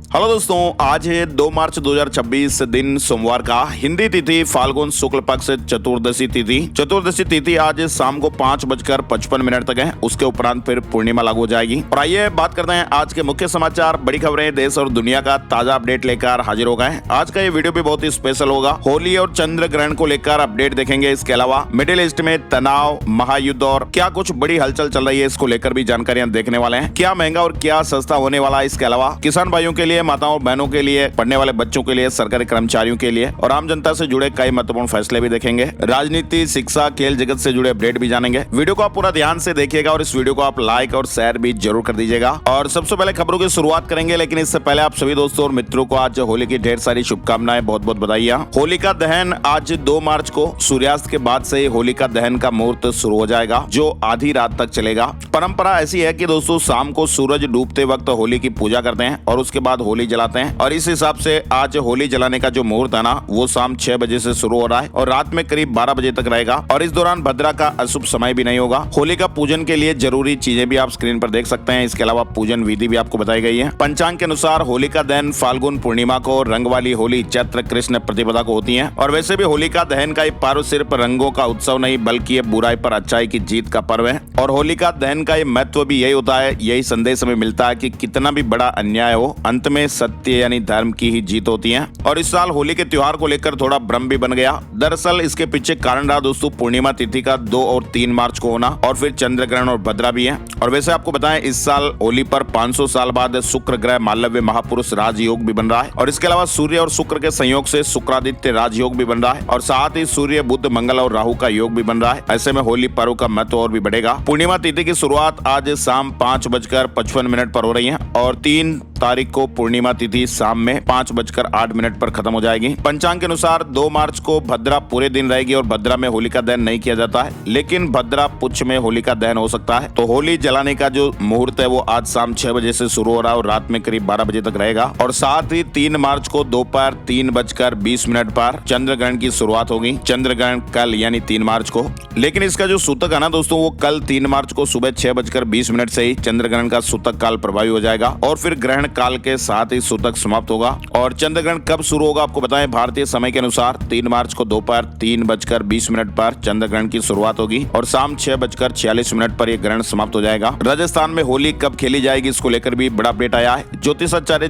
Hello दोस्तों, आज है 2 मार्च 2026 दिन सोमवार का। हिंदी तिथि फाल्गुन शुक्ल पक्ष चतुर्दशी तिथि। चतुर्दशी तिथि आज शाम को 5:55 तक है। उसके उपरांत फिर पूर्णिमा लागू हो जाएगी। और आइए बात करते हैं आज के मुख्य समाचार, बड़ी खबरें, देश और दुनिया का ताजा अपडेट लेकर हाजिर हो गए। आज का ये वीडियो भी बहुत ही स्पेशल होगा। होली और चंद्र ग्रहण को लेकर अपडेट देखेंगे। इसके अलावा मिडिल ईस्ट में तनाव, महायुद्ध और क्या कुछ बड़ी हलचल चल रही है, इसको लेकर भी जानकारियां देखने वाले हैं। क्या महंगा और क्या सस्ता होने वाला है। इसके अलावा किसान भाइयों के लिए, माताओं और बहनों के लिए, पढ़ने वाले बच्चों के लिए, सरकारी कर्मचारियों के लिए और आम जनता से जुड़े कई महत्वपूर्ण फैसले भी देखेंगे। राजनीति, शिक्षा, खेल जगत से जुड़े अपडेट भी जानेंगे। वीडियो को आप पूरा ध्यान से देखिएगा और इस वीडियो को आप लाइक और शेयर भी जरूर कर दीजिएगा। और सबसे पहले खबरों की शुरुआत करेंगे, लेकिन इससे पहले आप सभी दोस्तों और मित्रों को आज होली की ढेर सारी शुभकामनाएं, बहुत बहुत बधाइयां। होली का दहन आज 2 मार्च को सूर्यास्त के बाद से होली का दहन का मुहूर्त शुरू हो जाएगा, जो आधी रात तक चलेगा। परंपरा ऐसी है कि दोस्तों शाम को सूरज डूबते वक्त होली की पूजा करते हैं और उसके बाद होली जलाते हैं। और इस हिसाब से आज होली जलाने का जो मुहूर्त है ना, वो शाम 6 बजे से शुरू हो रहा है और रात में करीब 12 बजे तक रहेगा। और इस दौरान भद्रा का अशुभ समय भी नहीं होगा। होली का पूजन के लिए जरूरी चीजें भी आप स्क्रीन पर देख सकते हैं। इसके अलावा पूजन विधि भी आपको बताई गई है। पंचांग के अनुसार होली का दहन फाल्गुन पूर्णिमा को, रंग वाली होली चैत्र कृष्ण प्रतिपदा को होती है। और वैसे भी होली का दहन का पर्व सिर्फ रंगों का उत्सव नहीं, बल्कि ये बुराई पर अच्छाई की जीत का पर्व है। और होली का दहन का ये महत्व भी यही होता है, यही संदेश हमें मिलता है कि कितना भी बड़ा अन्याय हो, अंत में सत्य यानी धर्म की ही जीत होती है। और इस साल होली के त्योहार को लेकर थोड़ा भ्रम भी बन गया। दरअसल इसके पीछे कारण रहा दोस्तों पूर्णिमा तिथि का 2 और 3 मार्च को होना, और फिर चंद्र ग्रहण और भद्रा भी है। और वैसे आपको बताएं, इस साल होली पर 500 साल बाद शुक्र ग्रह मालव्य महापुरुष राजयोग भी बन रहा है। और इसके अलावा सूर्य और शुक्र के संयोग से शुक्रादित्य राजयोग भी बन रहा है। और साथ ही सूर्य, बुध, मंगल और राहु का योग भी बन रहा है। ऐसे में होली पर्व का महत्व और भी बढ़ेगा। पूर्णिमा तिथि की शुरुआत आज शाम 5:55 पर हो रही है और 3 तारीख को पूर्णिमा तिथि शाम में 5:08 पर खत्म हो जाएगी। पंचांग के अनुसार 2 मार्च को भद्रा पूरे दिन रहेगी और भद्रा में होली का दहन नहीं किया जाता है, लेकिन भद्रा पुच्छ में होली का दहन हो सकता है। तो होली जलाने का जो मुहूर्त है वो आज शाम 6 बजे से शुरू हो रहा है और रात में करीब 12 बजे तक रहेगा। और साथ ही 3 मार्च को दोपहर 3:20 पर चंद्र ग्रहण की शुरुआत होगी। चंद्र ग्रहण कल यानी 3 मार्च को, लेकिन इसका जो सूतक है ना दोस्तों, वो कल 3 मार्च को सुबह 6:20 से ही चंद्र ग्रहण का सूतक काल प्रभावी हो जाएगा और फिर ग्रहण काल के साथ ही सूतक समाप्त होगा। और चंद्र ग्रहण कब शुरू होगा आपको बताएं, भारतीय समय के अनुसार 3 मार्च को दोपहर 3:20 पर चंद्र ग्रहण की शुरुआत होगी और शाम 6:46 पर यह ग्रहण समाप्त हो जाएगा। राजस्थान में होली कब खेली जाएगी, इसको लेकर भी बड़ा अपडेट आया है। ज्योतिषाचार्य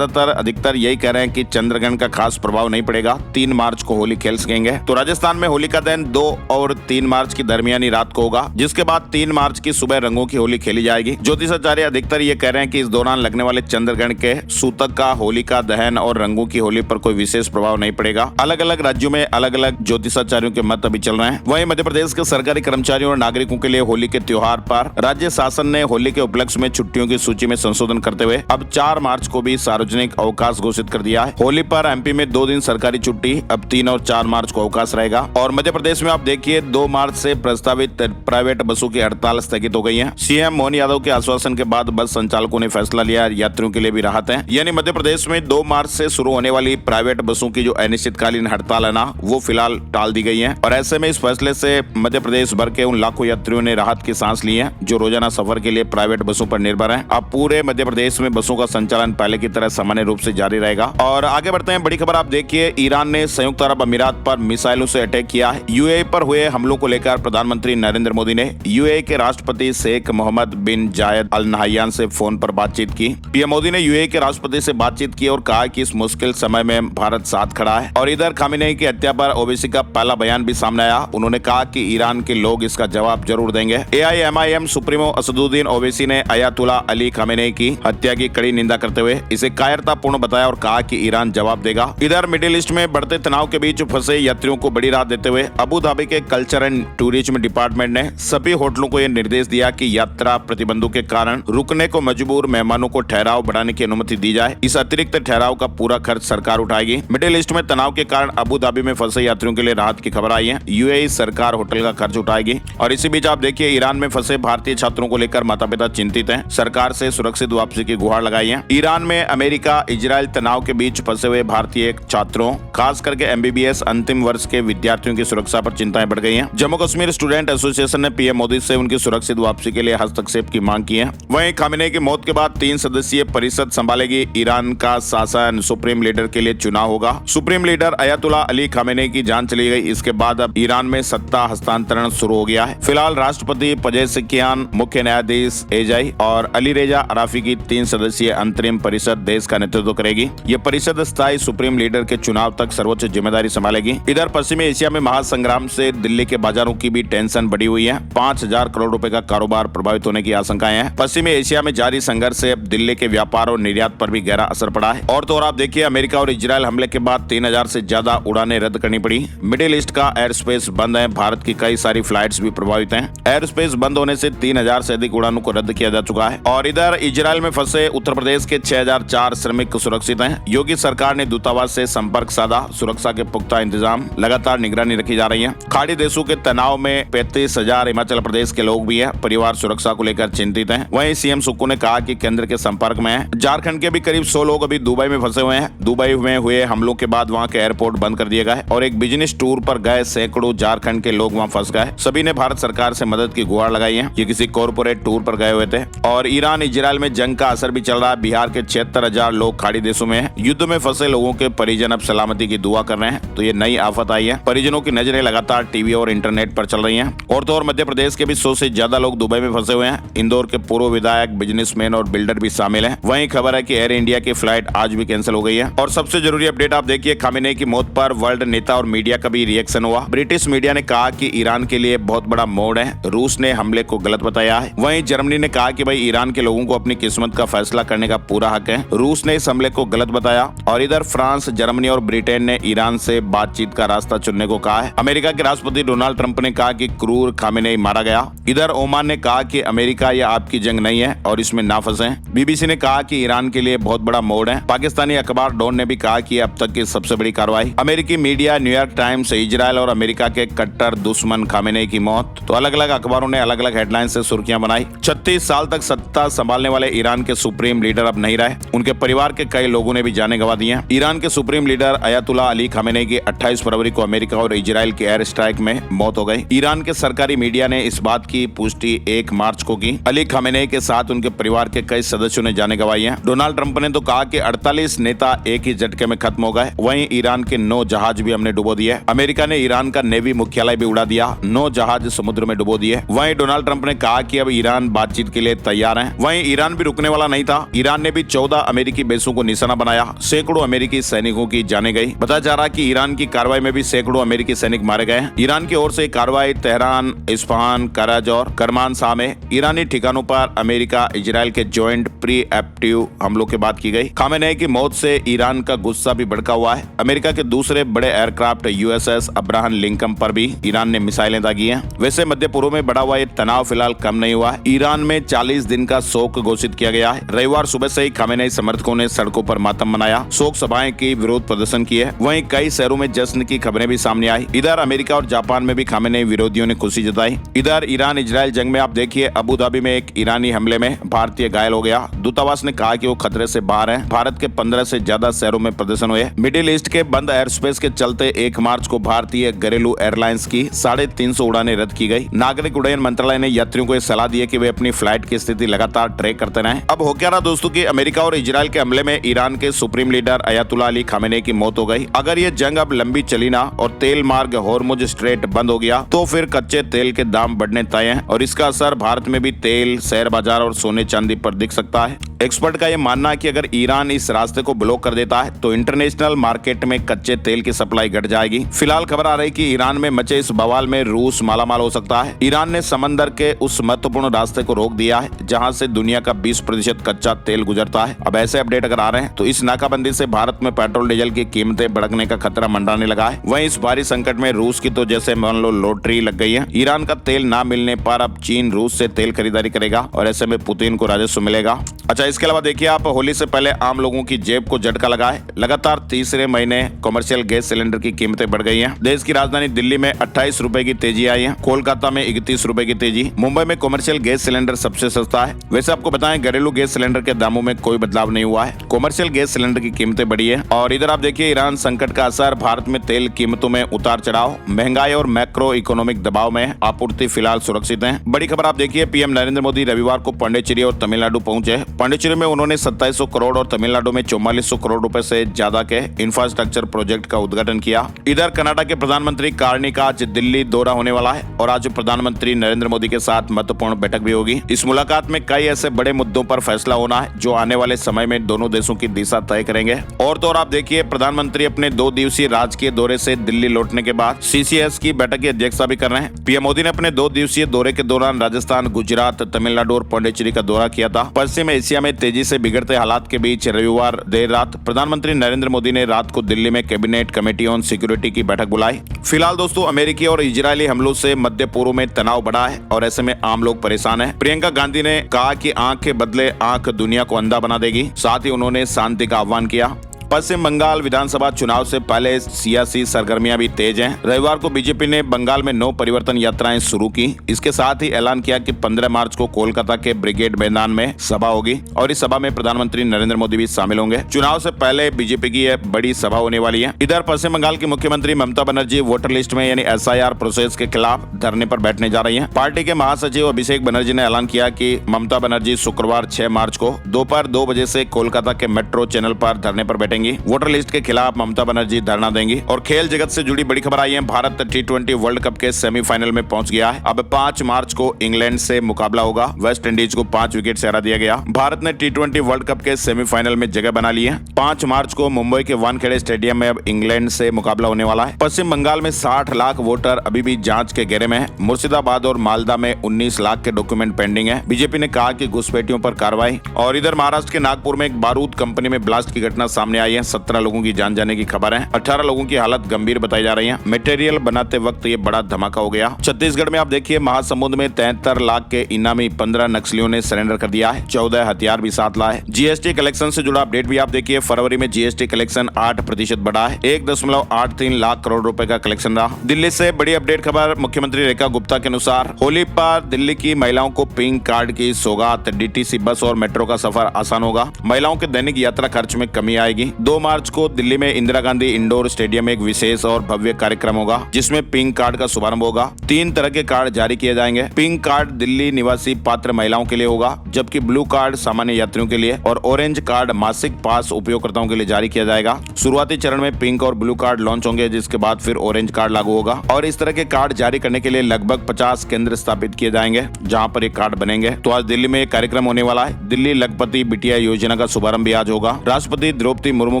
अधिकतर यही कह रहे हैं कि चंद्र ग्रहण का खास प्रभाव नहीं पड़ेगा, 3 मार्च को होली खेल सकेंगे। तो राजस्थान में होली का दहन 2 और 3 मार्च की दरमियानी रात को होगा, जिसके बाद 3 मार्च की सुबह रंगों की होली खेली जाएगी। ज्योतिषाचार्य अधिकतर ये कह रहे हैं कि इस दौरान लगने वाले चंद्र ग्रहण के सूतक का होली का दहन और रंगों की होली पर कोई विशेष प्रभाव नहीं पड़ेगा। अलग अलग राज्यों में अलग अलग ज्योतिषाचार्यों के मत अभी चल रहे हैं। वहीं मध्य प्रदेश के सरकारी कर्मचारियों और नागरिकों के लिए होली के त्योहार पर राज्य शासन ने होली के उपलक्ष्य में छुट्टियों की सूची में संशोधन करते हुए अब 4 मार्च को भी सार्वजनिक अवकाश घोषित कर दिया है। होली पर एमपी में 2 दिन सरकारी छुट्टी, अब 3 और 4 मार्च को अवकाश रहेगा। और मध्य प्रदेश में आप देखिए 2 मार्च से प्रस्तावित प्राइवेट बसों की हड़ताल स्थगित हो गई है। सीएम मोहन यादव के आश्वासन के बाद बस संचालकों ने फैसला लिया, यात्रियों के लिए भी राहत है। यानी मध्य प्रदेश में 2 मार्च से शुरू होने वाली प्राइवेट बसों की जो अनिश्चितकालीन हड़ताल है ना, वो फिलहाल टाल दी गई है। और ऐसे में इस फैसले से मध्य प्रदेश भर के उन लाखों यात्रियों ने राहत की सांस ली है जो रोजाना सफर के लिए प्राइवेट बसों पर निर्भर हैं। अब पूरे मध्य प्रदेश में बसों का संचालन पहले की तरह सामान्य रूप से जारी रहेगा। और आगे बढ़ते हैं, बड़ी खबर आप देखिए, ईरान ने संयुक्त अरब अमीरात पर मिसाइलों से अटैक किया है। यूएई पर हुए हमलों को लेकर प्रधानमंत्री नरेंद्र मोदी ने यूएई के राष्ट्रपति शेख मोहम्मद बिन जायद अल नहयान से फोन पर बातचीत की। पीएम मोदी ने यूएई के राष्ट्रपति से बातचीत की और कहा कि इस मुश्किल समय में भारत साथ खड़ा है। और इधर खामेनेई की हत्या पर ओवैसी का पहला बयान भी सामने आया। उन्होंने कहा कि ईरान के लोग इसका जवाब जरूर देंगे। एआईएमआईएम सुप्रीमो असदुद्दीन ओवैसी ने अयातुल्ला अली खामेनेई की हत्या की कड़ी निंदा करते हुए इसे कायरतापूर्ण बताया और कहा कि ईरान जवाब देगा। इधर मिडिल ईस्ट में बढ़ते तनाव के बीच फंसे यात्रियों को बड़ी राहत देते हुए अबू धाबी के कल्चर एंड टूरिज्म डिपार्टमेंट ने सभी होटलों को यह निर्देश दिया कि यात्रा प्रतिबंधों के कारण रुकने को मजबूर मेहमानों को ठहराव बढ़ाने की अनुमति दी जाए। इस अतिरिक्त ठहराव का पूरा खर्च सरकार उठाएगी। मिडिल ईस्ट में तनाव के कारण अबू धाबी में फंसे यात्रियों के लिए राहत की खबर आई है। यूएई सरकार होटल का खर्च उठाएगी। और इसी बीच आप देखिए, ईरान में फंसे भारतीय छात्रों को लेकर माता पिता चिंतित हैं। सरकार से सुरक्षित वापसी की गुहार लगाई है। ईरान में अमेरिका इजराइल तनाव के बीच फंसे हुए भारतीय छात्रों, खास करके एमबीबीएस अंतिम वर्ष के विद्यार्थियों की सुरक्षा पर चिंताएं बढ़ गई हैं। जम्मू कश्मीर स्टूडेंट एसोसिएशन ने पीएम मोदी से उनकी सुरक्षित वापसी के लिए हस्तक्षेप की मांग की है। वहीं खामेनेई की मौत के बाद 3 सदस्यीय परिषद परिषद संभालेगी। ईरान का शासन सुप्रीम लीडर के लिए चुनाव होगा। सुप्रीम लीडर अयतुल्ला अली खामेनी की जान चली गई। इसके बाद अब ईरान में सत्ता हस्तांतरण शुरू हो गया है। फिलहाल राष्ट्रपति पेजेशिकियान, मुख्य न्यायाधीश एजाई और अली रेजा अराफी की 3 सदस्यीय अंतरिम परिषद देश का नेतृत्व करेगी। ये परिषद स्थायी सुप्रीम लीडर के चुनाव तक सर्वोच्च जिम्मेदारी संभालेगी। इधर पश्चिमी एशिया में महासंग्राम से दिल्ली के बाजारों की भी टेंशन बढ़ी हुई है। 5,000 करोड़ रुपए का कारोबार प्रभावित होने की आशंकाएं हैं। पश्चिमी एशिया में जारी संघर्ष से अब दिल्ली के व्यापार और निर्यात पर भी गहरा असर पड़ा है। और तो और आप देखिए, अमेरिका और इजरायल हमले के बाद 3,000 से ज्यादा उड़ानें रद्द करनी पड़ी। मिडिल ईस्ट का एयर स्पेस बंद है। भारत की कई सारी फ्लाइट्स भी प्रभावित हैं। एयर स्पेस बंद होने से 3,000 से अधिक उड़ानों को रद्द किया जा चुका है। और इधर इजरायल में फंसे उत्तर प्रदेश के 6,004 श्रमिक सुरक्षित हैं। योगी सरकार ने दूतावास से संपर्क साधा। सुरक्षा के पुख्ता इंतजाम, लगातार निगरानी रखी जा रही है। खाड़ी देशों के तनाव में 35,000 हिमाचल प्रदेश के लोग भी हैं। परिवार सुरक्षा को लेकर चिंतित हैं। वहीं सीएम सुक्कू ने कहा कि केंद्र के संपर्क में है। झारखंड के भी करीब 100 लोग अभी दुबई में फंसे हुए हैं। दुबई में हुए हमलों के बाद वहां के एयरपोर्ट बंद कर दिया गया और एक बिजनेस टूर पर गए सैकड़ों झारखंड के लोग वहां फंस गए। सभी ने भारत सरकार से मदद की गुहार लगाई है। ये किसी कॉर्पोरेट टूर पर गए हुए थे। और ईरान इजरायल में जंग का असर भी चल रहा है। बिहार के 76,000 लोग खाड़ी देशों में हैं। युद्ध में फंसे लोगों के परिजन अब सलामती की दुआ कर रहे हैं। तो ये नई आफत आई है। परिजनों की नजरें लगातार टीवी और इंटरनेट पर चल रही हैं। और तो और मध्य प्रदेश के भी 100 से ज्यादा लोग दुबई में फंसे हुए हैं। इंदौर के पूर्व विधायक, बिजनेसमैन और बिल्डर भी शामिल हैं। वहीं खबर है कि एयर इंडिया की फ्लाइट आज भी कैंसिल हो गई है। और सबसे जरूरी अपडेट आप देखिए, खामेनी की मौत पर वर्ल्ड नेता और मीडिया का भी रिएक्शन हुआ। ब्रिटिश मीडिया ने कहा कि ईरान के लिए बहुत बड़ा मोड़ है। रूस ने हमले को गलत बताया है। वहीं जर्मनी ने कहा कि भाई ईरान के लोगों को अपनी किस्मत का फैसला करने का पूरा हक है। रूस ने इस हमले को गलत बताया। और इधर फ्रांस, जर्मनी और ब्रिटेन ने ईरान से बातचीत का रास्ता चुनने को कहा है। अमेरिका के राष्ट्रपति डोनाल्ड ट्रंप ने कहा कि क्रूर खामेनी मारा गया। इधर ओमान ने कहा कि अमेरिका यह आपकी जंग नहीं है और इसमें ना फंसे। बीबीसी ने कहा कि ईरान के लिए बहुत बड़ा मोड़ है। पाकिस्तानी अखबार डॉन ने भी कहा कि अब तक की सबसे बड़ी कार्रवाई। अमेरिकी मीडिया, न्यूयॉर्क टाइम्स, इजरायल और अमेरिका के कट्टर दुश्मन खामेनी की मौत। तो अलग अलग अखबारों ने अलग अलग हेडलाइन से सुर्खियां बनाई। 36 साल तक सत्ता संभालने वाले ईरान के सुप्रीम लीडर अब नहीं रहे। उनके परिवार के कई लोगों ने भी जाने गंवा दी हैं। ईरान के सुप्रीम लीडर अयतुल्ला अली खामेनी की 28 फरवरी को अमेरिका और इजरायल के एयर स्ट्राइक में मौत हो गई। ईरान के सरकारी मीडिया ने इस बात की पुष्टि 1 मार्च को की। अली खामेनी के साथ उनके परिवार के कई सदस्यों ने जाने गंवाई हैं। डोनाल्ड ट्रंप ने तो कहा कि 48 नेता एक ही झटके में खत्म हो गए। वहीं ईरान के 9 जहाज भी हमने डुबो दिए। अमेरिका ने ईरान का नेवी मुख्यालय भी उड़ा दिया। 9 जहाज समुद्र में डुबो दिए। वहीं डोनाल्ड ट्रंप ने कहा कि अब ईरान बातचीत के लिए तैयार है। वहीं ईरान भी रुकने वाला नहीं था। ईरान ने भी 14 अमेरिकी बेसों को निशाना बनाया। सैकड़ों अमेरिकी सैनिकों की जाने गई। बताया जा रहा है कि ईरान की कार्रवाई में भी सैकड़ों अमेरिकी सैनिक मारे गए। ईरान की ओर से कार्रवाई तेहरान, इस्फहान, कराज और करमान शाह में ईरानी ठिकानों पर अमेरिका इजरायल के ज्वाइंट प्रीएम्प्टिव हमलों के बाद की गई। खामेनी की मौत से ईरान का गुस्सा भी भड़का हुआ है। अमेरिका के दूसरे बड़े एयरक्राफ्ट यूएसएस अब्राहम लिंकन पर भी ईरान ने मिसाइलें दागी हैं। वैसे मध्य पूर्व में बढ़ा हुआ ये तनाव फिलहाल कम नहीं हुआ है। ईरान में 40 दिन का शोक घोषित किया गया है। रविवार सुबह से ही खामेनी समर्थकों ने सड़कों पर मातम मनाया, शोक सभाएं की, विरोध प्रदर्शन किए। वहीं कई शहरों में जश्न की खबरें भी सामने आई। इधर अमेरिका और जापान में भी खामेनी विरोधियों ने खुशी जताई। इधर ईरान इजरायल जंग में आप देखिए, अबू धाबी में एक ईरानी हमले में भारतीय घायल हो गया। दूतावास ने कहा कि वो खतरे से बाहर है। भारत के 15 से ज्यादा शहरों में प्रदर्शन हुए। मिडिल ईस्ट के बंद एयर स्पेस के चलते 1 मार्च को भारतीय घरेलू एयरलाइंस की 350 उड़ानें रद्द की गई। नागरिक उड्डयन मंत्रालय ने यात्रियों को सलाह दी है कि वे अपनी फ्लाइट की स्थिति लगातार ट्रैक करते रहें। अब हो क्या रहा दोस्तों कि अमेरिका और इजरायल के हमले में ईरान के सुप्रीम लीडर अयतुल्ला अली खामेनी की मौत हो गई। अगर ये जंग अब लंबी चली ना और तेल मार्ग होर्मुज स्ट्रेट बंद हो गया तो फिर कच्चे तेल के दाम बढ़ने तय हैं और इसका असर भारत में भी तेल, शेयर बाजार और सोने चांदी पर दिख सकता है। एक्सपर्ट का यह मानना है कि अगर ईरान इस रास्ते को ब्लॉक कर देता है तो इंटरनेशनल मार्केट में कच्चे तेल की सप्लाई घट जाएगी। फिलहाल खबर आ रही कि ईरान में मचे इस बवाल में रूस मालामाल हो सकता है। ईरान ने समंदर के उस महत्वपूर्ण रास्ते को रोक दिया है जहां से दुनिया का 20% कच्चा तेल गुजरता है। अब ऐसे अपडेट अगर आ रहे हैं तो इस नाकाबंदी से भारत में पेट्रोल डीजल की कीमतें बढ़ने का खतरा मंडराने लगा है। वहीं इस भारी संकट में रूस की तो जैसे मान लो लॉटरी लग गई है। ईरान का तेल ना मिलने पर अब चीन रूस से तेल खरीदारी करेगा और ऐसे में पुतिन को राजस्व मिलेगा। अच्छा, इसके अलावा देखिए आप, होली से पहले आम लोगों की जेब को झटका लगा है। लगातार तीसरे महीने कमर्शियल गैस सिलेंडर की कीमतें बढ़ गई हैं। देश की राजधानी दिल्ली में 28 रुपए की तेजी आई है। कोलकाता में 31 रुपए की तेजी। मुंबई में कमर्शियल गैस सिलेंडर सबसे सस्ता है। वैसे आपको बताएं, घरेलू गैस सिलेंडर के दामों में कोई बदलाव नहीं हुआ है। कमर्शियल गैस सिलेंडर की कीमतें बढ़ी है। और इधर आप देखिए, ईरान संकट का असर, भारत में तेल कीमतों में उतार चढ़ाव, महंगाई और मैक्रो इकोनॉमिक दबाव में आपूर्ति फिलहाल सुरक्षित है। बड़ी खबर आप देखिए, पीएम नरेंद्र मोदी रविवार को पांडिचेरी और तमिलनाडु पहुंचे। पांडिचेरी में उन्होंने 2700 करोड़ और तमिलनाडु में 4400 करोड़ रुपए से ज्यादा के इंफ्रास्ट्रक्चर प्रोजेक्ट का उद्घाटन किया। इधर कनाडा के प्रधानमंत्री कार्नी का आज दिल्ली दौरा होने वाला है और आज प्रधानमंत्री नरेंद्र मोदी के साथ महत्वपूर्ण बैठक भी होगी। इस मुलाकात में कई ऐसे बड़े मुद्दों पर फैसला होना है जो आने वाले समय में दोनों देशों की दिशा तय करेंगे। और तो और आप देखिए, प्रधानमंत्री अपने 2 दिवसीय राजकीय दौरे से दिल्ली लौटने के बाद CCS की बैठक की अध्यक्षता भी कर रहे हैं। पीएम मोदी ने अपने 2 दिवसीय दौरे के दौरान राजस्थान, गुजरात, तमिलनाडु और पांडिचेरी का दौरा किया था। पश्चिम एशिया में तेजी से बिगड़ते हालात के बीच रविवार देर रात प्रधानमंत्री नरेंद्र मोदी ने रात को दिल्ली में कैबिनेट कमेटी ऑन सिक्योरिटी की बैठक बुलाई। फिलहाल दोस्तों, अमेरिकी और इजरायली हमलों से मध्य पूर्व में तनाव बढ़ा है और ऐसे में आम लोग परेशान हैं। प्रियंका गांधी ने कहा कि आंख के बदले आंख दुनिया को अंधा बना देगी। साथ ही उन्होंने शांति का आह्वान किया। पश्चिम बंगाल विधानसभा चुनाव से पहले सियासी सरगर्मियां भी तेज हैं। रविवार को बीजेपी ने बंगाल में 9 परिवर्तन यात्राएं शुरू की। इसके साथ ही ऐलान किया कि 15 मार्च को कोलकाता के ब्रिगेड मैदान में सभा होगी और इस सभा में प्रधानमंत्री नरेंद्र मोदी भी शामिल होंगे। चुनाव से पहले बीजेपी की यह बड़ी सभा होने वाली है। इधर पश्चिम बंगाल की मुख्यमंत्री ममता बनर्जी वोटर लिस्ट में यानी SIR प्रोसेस के खिलाफ धरने पर बैठने जा रही है। पार्टी के महासचिव अभिषेक बनर्जी ने ऐलान किया कि ममता बनर्जी शुक्रवार 6 मार्च को दोपहर 2 बजे से कोलकाता के मेट्रो चैनल पर धरने पर बैठेंगी। वोटर लिस्ट के खिलाफ ममता बनर्जी धरना देंगी। और खेल जगत से जुड़ी बड़ी खबर आई है। भारत T20 वर्ल्ड कप के सेमीफाइनल में पहुंच गया है। अब 5 मार्च को इंग्लैंड से मुकाबला होगा। वेस्ट इंडीज को 5 विकेट से हरा दिया गया। भारत ने T20 वर्ल्ड कप के सेमीफाइनल में जगह बना ली है। 5 मार्च को मुंबई के वानखेड़े स्टेडियम में अब इंग्लैंड से मुकाबला होने वाला है। पश्चिम बंगाल में 60 लाख वोटर अभी भी जांच के घेरे में है। मुर्शिदाबाद और मालदा में 19 लाख के डॉक्यूमेंट पेंडिंग है। बीजेपी ने कहा कि घुसपैठियों पर कार्रवाई। और इधर महाराष्ट्र के नागपुर में एक बारूद कंपनी में ब्लास्ट की घटना सामने आई है। 17 लोगों की जान जाने की खबर है। 18 लोगों की हालत गंभीर बताई जा रही है। मटेरियल बनाते वक्त ये बड़ा धमाका हो गया। छत्तीसगढ़ में आप देखिए, महासमुंद में 73 लाख के इनामी 15 नक्सलियों ने सरेंडर कर दिया है। 14 हथियार भी साथ लाए। GST कलेक्शन से जुड़ा अपडेट भी आप देखिए। फरवरी में GST कलेक्शन 8% बढ़ा है। 1.83 लाख करोड़ रुपए का कलेक्शन रहा। दिल्ली से बड़ी अपडेट खबर मुख्यमंत्री रेखा गुप्ता के अनुसार होली पर दिल्ली की महिलाओं को पिंक कार्ड की सौगात। DTC बस और मेट्रो का सफर आसान होगा। महिलाओं के दैनिक यात्रा खर्च में कमी आएगी। 2 मार्च को दिल्ली में इंदिरा गांधी इंडोर स्टेडियम में एक विशेष और भव्य कार्यक्रम होगा जिसमें पिंक कार्ड का शुभारंभ होगा। 3 तरह के कार्ड जारी किए जाएंगे। पिंक कार्ड दिल्ली निवासी पात्र महिलाओं के लिए होगा, जबकि ब्लू कार्ड सामान्य यात्रियों के लिए और ऑरेंज कार्ड मासिक पास उपयोगकर्ताओं के लिए जारी किया जाएगा। शुरुआती चरण में पिंक और ब्लू कार्ड लॉन्च होंगे, जिसके बाद फिर ऑरेंज कार्ड लागू होगा। और इस तरह के कार्ड जारी करने के लिए लगभग 50 केंद्र स्थापित किए जाएंगे जहाँ पर ये कार्ड बनेंगे। तो आज दिल्ली में एक कार्यक्रम होने वाला है। दिल्ली लखपति बिटिया योजना का शुभारंभ भी आज होगा। राष्ट्रपति द्रौपदी मुर्मू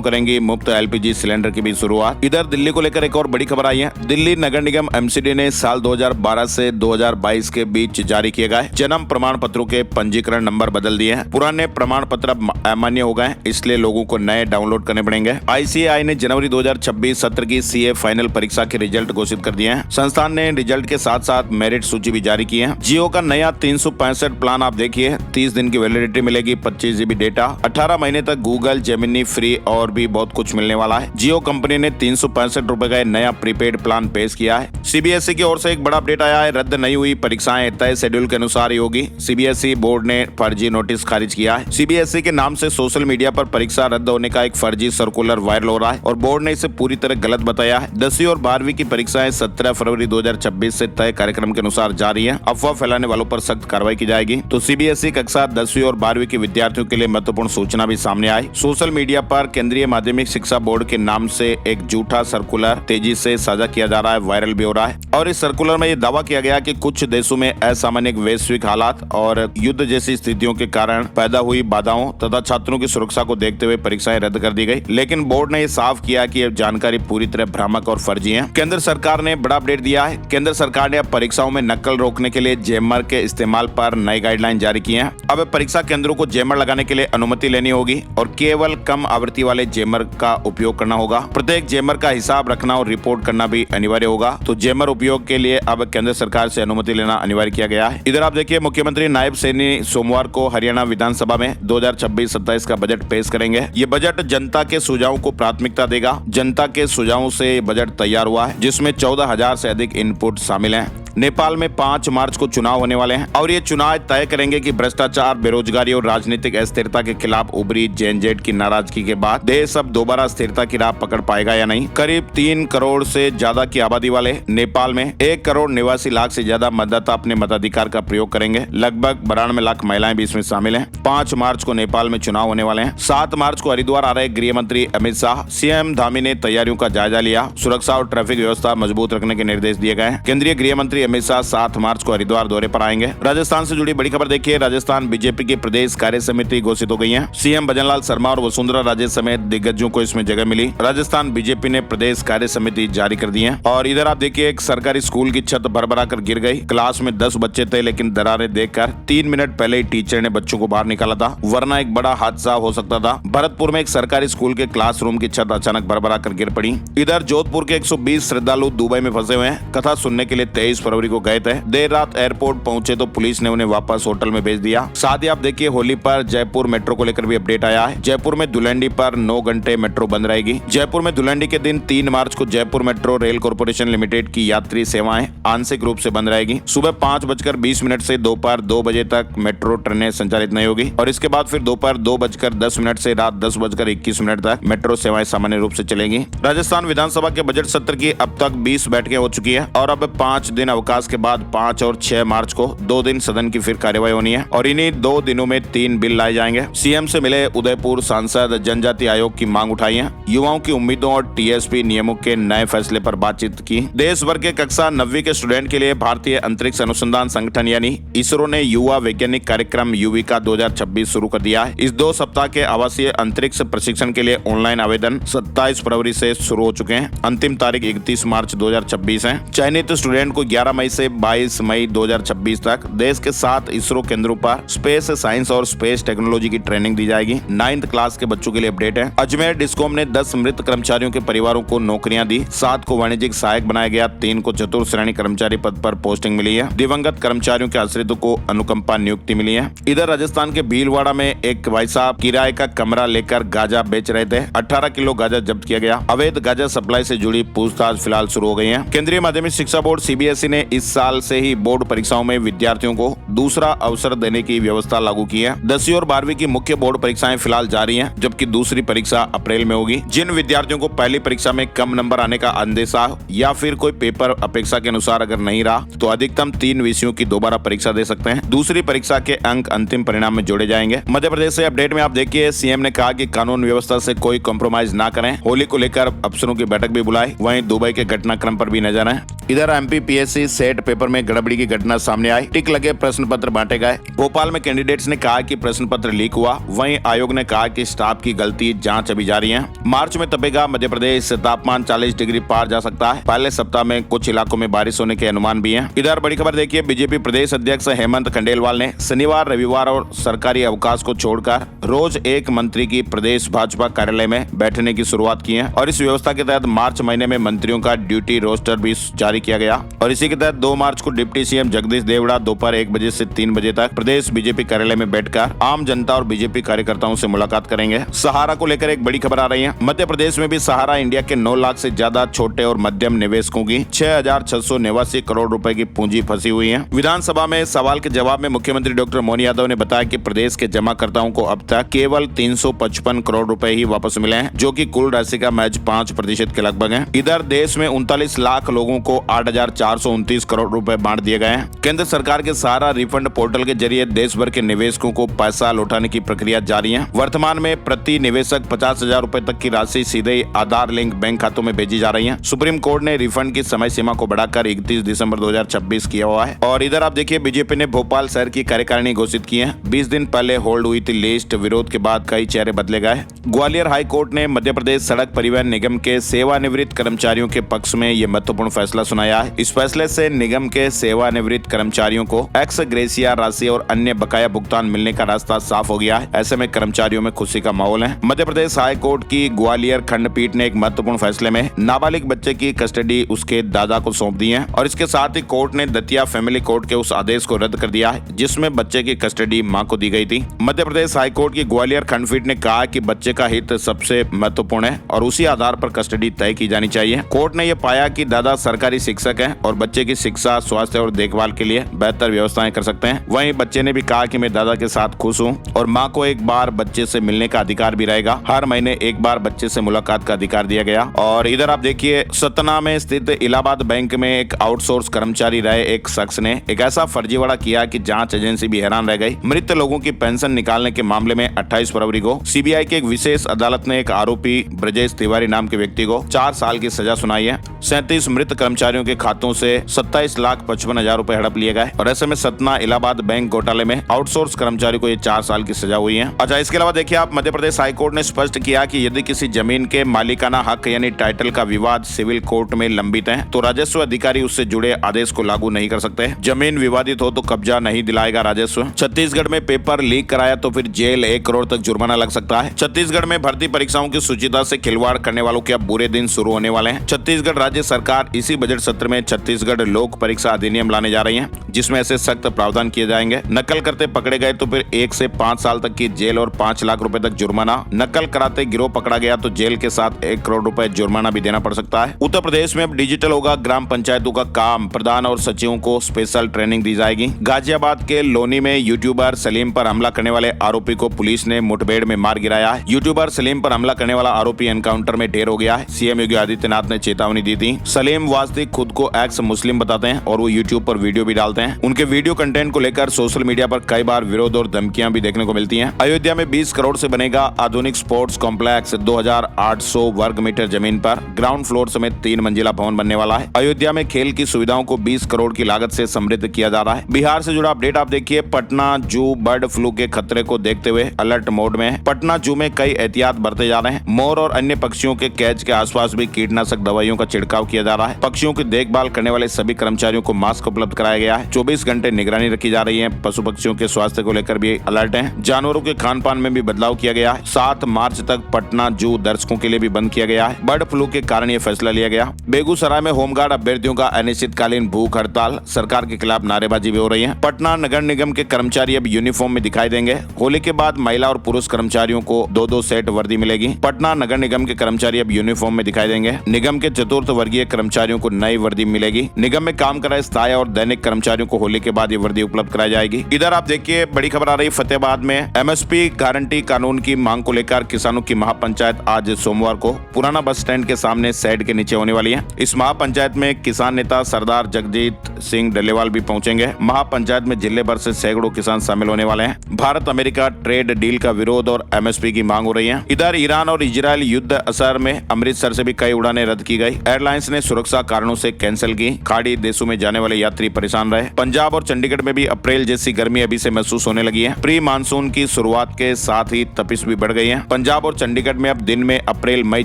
करेंगी मुफ्त LPG सिलेंडर की भी शुरुआत। इधर दिल्ली को लेकर एक और बड़ी खबर आई है। दिल्ली नगर निगम MCD ने साल 2012 से 2022 के बीच जारी किए गए जन्म प्रमाण पत्रों के पंजीकरण नंबर बदल दिए हैं। पुराने प्रमाण पत्र अमान्य हो गए, इसलिए लोगों को नए डाउनलोड करने पड़ेंगे। ICAI ने जनवरी 2026 सत्र की CA फाइनल परीक्षा के रिजल्ट घोषित कर दिए हैं। संस्थान ने रिजल्ट के साथ साथ मेरिट सूची भी जारी की है। जियो का नया 365 प्लान आप देखिए। 30 दिन की वैलिडिटी मिलेगी, 25 GB डेटा, 18 महीने तक गूगल जेमिनी फ्री और भी बहुत कुछ मिलने वाला है। जियो कंपनी ने 365 रुपए का नया प्रीपेड प्लान पेश किया है। CBSE की ओर से एक बड़ा अपडेट आया है। रद्द नहीं हुई परीक्षाएं तय शेड्यूल के अनुसार ही होगी। CBSE बोर्ड ने फर्जी नोटिस खारिज किया है। CBSE के नाम से सोशल मीडिया पर परीक्षा रद्द होने का एक फर्जी सर्कुलर वायरल हो रहा है और बोर्ड ने इसे पूरी तरह गलत बताया है। 10वीं और 12वीं की परीक्षाएं 17 फरवरी 2026 से तय कार्यक्रम के अनुसार जारी है। अफवाह फैलाने वालों पर सख्त कार्रवाई की जाएगी। तो CBSE कक्षा 10वीं और 12वीं के विद्यार्थियों के लिए महत्वपूर्ण सूचना भी सामने आई। सोशल मीडिया पर केंद्रीय माध्यमिक शिक्षा बोर्ड के नाम से एक झूठा सर्कुलर तेजी से साझा किया जा रहा है, वायरल भी हो रहा है। और इस सर्कुलर में ये दावा किया गया कि कुछ देशों में असामान्य वैश्विक हालात और युद्ध जैसी स्थितियों के कारण पैदा हुई बाधाओं तथा छात्रों की सुरक्षा को देखते हुए परीक्षाएं रद्द कर दी गई। लेकिन बोर्ड ने ये साफ किया कि ये जानकारी पूरी तरह भ्रामक और फर्जी है। केंद्र सरकार ने बड़ा अपडेट दिया है। केंद्र सरकार ने अब परीक्षाओं में नकल रोकने के लिए जैमर के इस्तेमाल पर नई गाइडलाइन जारी की है। अब परीक्षा केंद्रों को जैमर लगाने के लिए अनुमति लेनी होगी और केवल कम आवृत्ति वाले जैमर का उपयोग करना होगा। प्रत्येक जैमर का हिसाब रखना और रिपोर्ट करना भी अनिवार्य होगा। तो जैमर उपयोग के लिए अब केंद्र सरकार से अनुमति लेना अनिवार्य किया गया है। इधर आप देखिए, मुख्यमंत्री नायब सैनी सोमवार को हरियाणा विधानसभा में 2026-27 का बजट पेश करेंगे। ये बजट जनता के सुझावों को प्राथमिकता देगा। जनता के सुझावों से बजट तैयार हुआ है, जिसमें 14,000 से अधिक इनपुट शामिल हैं। नेपाल में 5 मार्च को चुनाव होने वाले हैं और ये चुनाव तय करेंगे कि भ्रष्टाचार, बेरोजगारी और राजनीतिक अस्थिरता के खिलाफ उभरी जेनजेड की नाराजगी के बाद देश अब दोबारा स्थिरता की राह पकड़ पाएगा या नहीं। करीब 3 करोड़ से ज्यादा की आबादी वाले नेपाल में 1 करोड़ 89 लाख से ज्यादा मतदाता अपने मताधिकार का प्रयोग करेंगे। लगभग 92 लाख महिलाएं भी इसमें शामिल हैं। 5 मार्च को नेपाल में चुनाव होने वाले हैं। 7 मार्च को हरिद्वार आ रहे गृह मंत्री अमित शाह, सीएम धामी ने तैयारियों का जायजा लिया। सुरक्षा और ट्रैफिक व्यवस्था मजबूत रखने के निर्देश दिए गए हैं। केंद्रीय गृह मंत्री अमित शाह 7 मार्च को हरिद्वार दौरे पर आएंगे। राजस्थान से जुड़ी बड़ी खबर देखिए। राजस्थान बीजेपी की प्रदेश कार्य समिति घोषित हो गई है। सीएम भजनलाल शर्मा और वसुंधरा राजे समेत दिग्गजों को इसमें जगह मिली। राजस्थान बीजेपी ने प्रदेश कार्य समिति जारी कर दी है। और इधर आप देखिए, एक सरकारी स्कूल की छत भरभरा कर गिर गई। क्लास में 10 बच्चे थे, लेकिन दरारें देखकर 3 मिनट पहले ही टीचर ने बच्चों को बाहर निकाला था, वरना एक बड़ा हादसा हो सकता था। भरतपुर में एक सरकारी स्कूल के क्लासरूम की छत अचानक भरभरा कर गिर पड़ी। इधर जोधपुर के 120 श्रद्धालु दुबई में फंसे हुए हैं। कथा सुनने के लिए 23 फरवरी को गए थे। देर रात एयरपोर्ट पहुंचे तो पुलिस ने उन्हें वापस होटल में भेज दिया। साथ ही आप देखिए, होली पर जयपुर मेट्रो को लेकर भी अपडेट आया है। जयपुर में धुलंडी पर 9 घंटे मेट्रो बंद रहेगी। जयपुर में धुलंडी के दिन 3 मार्च को Jaipur metro rail corporation limited की यात्री सेवाएं आंशिक रूप से बंद रहेगी। सुबह 5:20 से दोपहर 2 बजे तक मेट्रो ट्रेनें संचालित नहीं होगी और इसके बाद फिर दोपहर 2:10 से रात 10:21 तक मेट्रो सेवाएं सामान्य रूप से चलेंगी। राजस्थान विधानसभा के बजट सत्र की अब तक 20 बैठकें हो चुकी है और अब 5 दिन अवकाश के बाद 5 और 6 मार्च को 2 दिन सदन की फिर कार्यवाही होनी है और इन्हीं 2 दिनों में 3 बिल लाए जाएंगे। सीएम से मिले उदयपुर सांसद, जनजाति आयोग की मांग उठाई है, युवाओं की उम्मीदों और टीएसपी नियमों के नए फैसले पर बातचीत की। देश भर के कक्षा 9वीं के स्टूडेंट के लिए भारतीय अंतरिक्ष अनुसंधान संगठन यानी इसरो ने युवा वैज्ञानिक कार्यक्रम युविका 2026 शुरू कर दिया है। इस 2 सप्ताह के आवासीय अंतरिक्ष प्रशिक्षण के लिए ऑनलाइन आवेदन 27 फरवरी से शुरू हो चुके हैं। अंतिम तारीख 31 मार्च 2026 है। चयनित स्टूडेंट को 11 मई से 22 मई 2026 तक देश के 7 इसरो केंद्रों पर स्पेस साइंस और स्पेस टेक्नोलॉजी की ट्रेनिंग दी जाएगी। 9th क्लास के बच्चों के लिए अपडेट है। अजमेर डिस्कॉम ने 10 मृत कर्मचारियों के परिवारों को नौकरियां दी। 7 को वाणिज्यिक सहायक बनाया गया। 3 को चतुर्थ श्रेणी कर्मचारी पद पर पोस्टिंग मिली है। दिवंगत कर्मचारियों के आश्रितों को अनुकंपा नियुक्ति मिली है। इधर राजस्थान के भीलवाड़ा में एक भाई साहब किराए का कमरा लेकर गांजा बेच रहे थे। 18 किलो गांजा जब्त किया गया। अवैध गांजा सप्लाई से जुड़ी पूछताछ फिलहाल शुरू हो गई है। केंद्रीय माध्यमिक शिक्षा बोर्ड सीबीएसई ने इस साल से ही बोर्ड परीक्षाओं में विद्यार्थियों को दूसरा अवसर देने की व्यवस्था लागू की है। 10वीं और 12वीं की मुख्य बोर्ड परीक्षाएं फिलहाल जारी हैं, जबकि दूसरी परीक्षा अप्रैल में होगी। जिन विद्यार्थियों को पहली परीक्षा में कम नंबर आने का अंदेशा या फिर कोई पेपर अपेक्षा के अनुसार अगर नहीं रहा तो अधिकतम 3 विषयों की दोबारा परीक्षा दे सकते हैं। दूसरी परीक्षा के अंक अंतिम परिणाम में जोड़े जाएंगे। मध्य प्रदेश से अपडेट में आप देखिए, सीएम ने कहा कि कानून व्यवस्था से कोई कॉम्प्रोमाइज ना करें। होली को लेकर अफसरों की बैठक भी बुलाई। वहीं दुबई के घटनाक्रम पर भी नजर है। इधर एमपीपीएससी सेट पेपर में गड़बड़ी की घटना सामने आई। टिक लगे प्रश्न पत्र बांटे गए। भोपाल में कैंडिडेट्स ने कहा कि प्रश्न पत्र लीक हुआ। वहीं आयोग ने कहा कि स्टाफ की गलती जांच अभी जारी है। मार्च में तपेगा मध्य प्रदेश। तापमान 40 डिग्री पार जा सकता है। पहले सप्ताह में कुछ इलाकों में बारिश होने के अनुमान भी हैं। इधर बड़ी खबर देखिए, बीजेपी प्रदेश अध्यक्ष हेमंत खंडेलवाल ने शनिवार, रविवार और सरकारी अवकाश को छोड़कर रोज एक मंत्री की प्रदेश भाजपा कार्यालय में बैठने की शुरुआत की है और इस व्यवस्था के तहत मार्च महीने में मंत्रियों का ड्यूटी रोस्टर भी जारी किया गया और इसी के तहत 2 मार्च को डिप्टी सीएम जगदीश देवड़ा दोपहर 1 बजे से 3 बजे तक प्रदेश बीजेपी कार्यालय में बैठकर आम जनता और बीजेपी कार्यकर्ताओं से मुलाकात करेंगे। सहारा को लेकर एक बड़ी खबर आ रही है। मध्य प्रदेश में भी सहारा इंडिया के 9 लाख से ज्यादा छोटे और मध्यम निवेशकों की 6,689 करोड़ रुपए की पूंजी फंसी हुई है। विधानसभा में सवाल के जवाब में मुख्यमंत्री डॉक्टर मोहन यादव ने बताया कि प्रदेश के जमाकर्ताओं को अब तक केवल 355 करोड़ रुपए ही वापस मिले हैं, जो कि कुल राशि का महज 5% के लगभग है। इधर देश में 39 लाख लोगों को 8,429 करोड़ रुपए बांट दिए गए हैं। केंद्र सरकार के सहारा रिफंड पोर्टल के जरिए देश भर के निवेशकों को पैसा लौटाने की प्रक्रिया जारी है। वर्तमान में प्रति निवेशक 50,000 रुपए तक की राशि सीधे ही आधार लिंक बैंक खातों में भेजी जा रही है। सुप्रीम कोर्ट ने रिफंड की समय सीमा को बढ़ाकर 31 दिसंबर 2026 किया हुआ है। और इधर आप देखिए, बीजेपी ने भोपाल शहर की कार्यकारिणी घोषित की है। 20 दिन पहले होल्ड हुई थी लिस्ट। विरोध के बाद कई चेहरे बदले गए। ग्वालियर हाई कोर्ट ने मध्य प्रदेश सड़क परिवहन निगम के सेवानिवृत्त कर्मचारियों के पक्ष में यह महत्वपूर्ण फैसला सुनाया है। इस फैसले से निगम के सेवानिवृत्त कर्मचारियों को एक्स ग्रेसिया राशि और अन्य बकाया भुगतान मिलने का रास्ता साफ हो गया है। ऐसे में कर्मचारियों में खुशी का माहौल है। मध्य प्रदेश हाई कोर्ट की ग्वालियर खंडपीठ ने एक महत्वपूर्ण फैसले में नाबालिग बच्चे की कस्टडी उसके दादा को सौंप दी है और इसके साथ ही कोर्ट ने दतिया फैमिली कोर्ट के उस आदेश को रद्द कर दिया है जिसमें बच्चे की कस्टडी मां को दी गई थी। मध्य प्रदेश हाई कोर्ट की ग्वालियर खंडपीठ ने कहा कि बच्चे का हित सबसे महत्वपूर्ण है और उसी आधार पर कस्टडी तय की जानी चाहिए। कोर्ट ने यह पाया कि दादा सरकारी शिक्षक हैं और बच्चे बच्चे की शिक्षा, स्वास्थ्य और देखभाल के लिए बेहतर व्यवस्थाएं कर सकते हैं। वहीं बच्चे ने भी कहा कि मैं दादा के साथ खुश हूँ और माँ को एक बार बच्चे से मिलने का अधिकार भी रहेगा। हर महीने एक बार बच्चे से मुलाकात का अधिकार दिया गया। और इधर आप देखिए, सतना में स्थित इलाहाबाद बैंक में एक आउटसोर्स कर्मचारी रहे एक शख्स ने एक ऐसा फर्जीवाड़ा किया कि जांच एजेंसी भी हैरान रह गई। मृत लोगों की पेंशन निकालने के मामले में 28 फरवरी को सीबीआई की एक विशेष अदालत ने एक आरोपी ब्रजेश तिवारी नाम के व्यक्ति को 4 साल की सजा सुनाई है। 37 मृत कर्मचारियों के खातों से 27,55,000 रुपए हड़प लिए गए और ऐसे में सतना इलाहाबाद बैंक घोटाले में आउटसोर्स कर्मचारी को ये 4 साल की सजा हुई है। अच्छा, इसके अलावा देखिए आप, मध्य प्रदेश हाईकोर्ट ने स्पष्ट किया कि यदि किसी जमीन के मालिकाना हक यानी टाइटल का विवाद सिविल कोर्ट में लंबित है तो राजस्व अधिकारी उससे जुड़े आदेश को लागू नहीं कर सकते। जमीन विवादित हो तो कब्जा नहीं दिलाएगा राजस्व। छत्तीसगढ़ में पेपर लीक कराया तो फिर जेल 1 करोड़ तक जुर्माना लग सकता है। छत्तीसगढ़ में भर्ती परीक्षाओं की सुचिता से खिलवाड़ करने वालों के अब बुरे दिन शुरू होने वाले हैं। छत्तीसगढ़ राज्य सरकार इसी बजट सत्र में छत्तीसगढ़ लोक परीक्षा अधिनियम लाने जा रही है, जिसमें ऐसे सख्त प्रावधान किए जाएंगे। नकल करते पकड़े गए तो फिर 1 से 5 साल तक की जेल और 5 लाख रुपए तक जुर्माना। नकल कराते गिरोह पकड़ा गया तो जेल के साथ 1 करोड़ रुपए जुर्माना भी देना पड़ सकता है। उत्तर प्रदेश में अब डिजिटल होगा ग्राम पंचायतों का काम। प्रधान और सचिवों को स्पेशल ट्रेनिंग दी जाएगी। गाजियाबाद के लोनी में यूट्यूबर सलीम पर हमला करने वाले आरोपी को पुलिस ने मुठभेड़ में मार गिराया है। यूट्यूबर सलीम पर हमला करने वाला आरोपी एनकाउंटर में ढेर हो गया है। सीएम योगी आदित्यनाथ ने चेतावनी दी थी। सलीम वास्तविक खुद को एक्स मुस्लिम बताते हैं और वो यूट्यूब पर वीडियो भी डालते हैं। उनके वीडियो कंटेंट को लेकर सोशल मीडिया पर कई बार विरोध और धमकियां भी देखने को मिलती हैं। अयोध्या में 20 करोड़ से बनेगा आधुनिक स्पोर्ट्स कॉम्प्लेक्स। 2800 वर्ग मीटर जमीन पर ग्राउंड फ्लोर समेत 3 मंजिला भवन बनने वाला है। अयोध्या में खेल की सुविधाओं को 20 करोड़ की लागत से समृद्ध किया जा रहा है। बिहार से जुड़ा अपडेट आप देखिए। पटना जू बर्ड फ्लू के खतरे को देखते हुए अलर्ट मोड में है। पटना जू में कई एहतियात बरते जा रहे हैं। मोर और अन्य पक्षियों के कैच के आसपास भी कीटनाशक दवाइयों का छिड़काव किया जा रहा है। पक्षियों की देखभाल करने वाले सभी कर्मचारियों को मास्क उपलब्ध कराया गया है। 24 घंटे निगरानी रखी जा रही है। पशु पक्षियों के स्वास्थ्य को लेकर भी अलर्ट है। जानवरों के खान पान में भी बदलाव किया गया है। 7 मार्च तक पटना जू दर्शकों के लिए भी बंद किया गया है। बर्ड फ्लू के कारण यह फैसला लिया गया। बेगूसराय में होमगार्ड अभ्यर्थियों का अनिश्चितकालीन भूख हड़ताल। सरकार के खिलाफ नारेबाजी भी हो रही है। पटना नगर निगम के कर्मचारी अब यूनिफॉर्म में दिखाई देंगे। होली के बाद महिला और पुरुष कर्मचारियों को 2-2 सेट वर्दी मिलेगी। पटना नगर निगम के कर्मचारी अब यूनिफॉर्म में दिखाई देंगे। निगम के चतुर्थ वर्गीय कर्मचारियों को नई वर्दी मिलेगी। निगम में काम कर रहे स्थायी और दैनिक कर्मचारियों को होली के बाद ये वर्दी उपलब्ध कराई जाएगी। इधर आप देखिए, बड़ी खबर आ रही फतेहाबाद में। एमएसपी गारंटी कानून की मांग को लेकर किसानों की महापंचायत आज सोमवार को पुराना बस स्टैंड के सामने शेड के नीचे होने वाली है। इस महापंचायत में किसान नेता सरदार जगजीत सिंह डल्लेवाल भी पहुंचेंगे। महापंचायत में जिले भर से सैकड़ों किसान शामिल होने वाले हैं। भारत अमेरिका ट्रेड डील का विरोध और एमएसपी की मांग हो रही है। इधर ईरान और इजरायल युद्ध असर में अमृतसर से भी कई उड़ानें रद्द की गई। एयरलाइंस ने सुरक्षा कारणों से कैंसिल की। खाड़ी देशों में जाने वाले यात्री परेशान रहे। पंजाब और चंडीगढ़ में भी अप्रैल जैसी गर्मी अभी से महसूस होने लगी है। प्री मानसून की शुरुआत के साथ ही तपिश भी बढ़ गई है। पंजाब और चंडीगढ़ में अब दिन में अप्रैल मई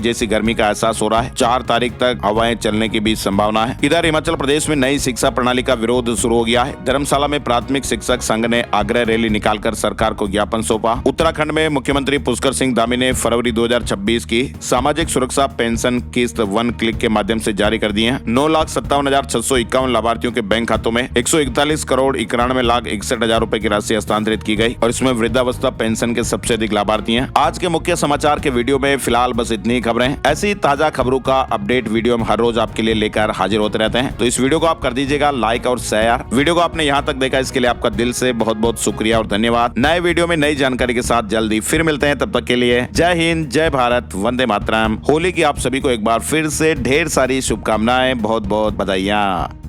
जैसी गर्मी का एहसास हो रहा है। 4 तारीख तक हवाएं चलने की भी संभावना है। इधर हिमाचल प्रदेश में नई शिक्षा प्रणाली का विरोध शुरू हो गया है। धर्मशाला में प्राथमिक शिक्षक संघ ने आग्रह रैली निकालकर सरकार को ज्ञापन सौंपा। उत्तराखंड में मुख्यमंत्री पुष्कर सिंह धामी ने फरवरी 2026 की सामाजिक सुरक्षा पेंशन किस्त 1 क्लिक के माध्यम से जारी कर दी है। 9,57,651 लाभार्थियों के बैंक खातों में 141 करोड़ 91,61,000 रुपए की राशि हस्तांतरित की गई और इसमें वृद्धावस्था पेंशन के सबसे अधिक लाभार्थी हैं। आज के मुख्य समाचार के वीडियो में फिलहाल बस इतनी खबरें। ऐसी ताजा खबरों का अपडेट वीडियो हम हर रोज आपके लिए लेकर हाजिर होते रहते हैं, तो इस वीडियो को आप कर दीजिएगा लाइक और शेयर। वीडियो को आपने यहाँ तक देखा, इसके लिए आपका दिल से बहुत बहुत शुक्रिया और धन्यवाद। नए वीडियो में नई जानकारी के साथ जल्दी फिर मिलते हैं। तब तक के लिए जय हिंद, जय भारत, वंदे मातरम। होली की आप सभी को एक बार फिर से ढेर सारी शुभकामनाएं, बहुत बहुत बधाइयाँ।